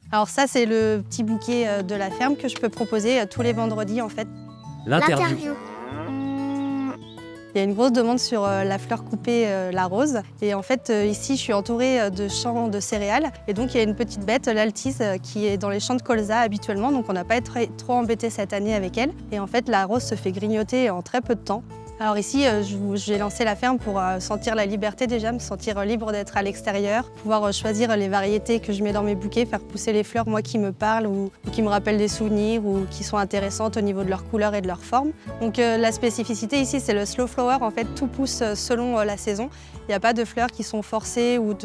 Alors ça, c'est le petit bouquet de la ferme que je peux proposer tous les vendredis en fait. L'interview. Il y a une grosse demande sur la fleur coupée, la rose. Et en fait, ici, je suis entourée de champs de céréales. Et donc, il y a une petite bête, l'altise, qui est dans les champs de colza habituellement. Donc, on n'a pas été trop embêtés cette année avec elle. Et en fait, la rose se fait grignoter en très peu de temps. Alors ici, j'ai lancé la ferme pour sentir la liberté déjà, me sentir libre d'être à l'extérieur, pouvoir choisir les variétés que je mets dans mes bouquets, faire pousser les fleurs moi qui me parlent ou qui me rappellent des souvenirs ou qui sont intéressantes au niveau de leur couleur et de leur forme. Donc la spécificité ici, c'est le slow flower. En fait, tout pousse selon la saison. Il n'y a pas de fleurs qui sont forcées ou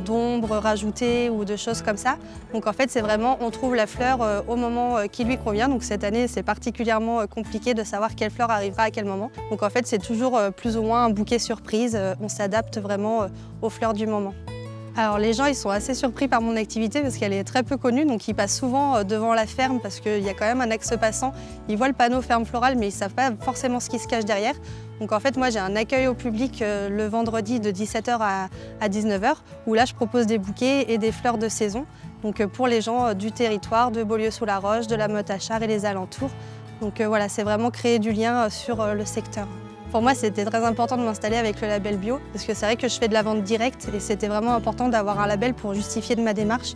d'ombre rajoutées ou de choses comme ça. Donc en fait, c'est vraiment, on trouve la fleur au moment qui lui convient. Donc cette année, c'est particulièrement compliqué de savoir quelle fleur arrivera à quel moment. Donc en fait, c'est toujours plus ou moins un bouquet surprise. On s'adapte vraiment aux fleurs du moment. Alors les gens, ils sont assez surpris par mon activité parce qu'elle est très peu connue. Donc ils passent souvent devant la ferme parce qu'il y a quand même un axe passant. Ils voient le panneau ferme florale, mais ils ne savent pas forcément ce qui se cache derrière. Donc en fait, moi, j'ai un accueil au public le vendredi de 17h à 19h où là, je propose des bouquets et des fleurs de saison. Donc pour les gens du territoire, de Beaulieu-sous-la-Roche, de la Motte-à-Char et les alentours. Donc voilà, c'est vraiment créer du lien sur le secteur. Pour moi, c'était très important de m'installer avec le label bio parce que c'est vrai que je fais de la vente directe et c'était vraiment important d'avoir un label pour justifier de ma démarche.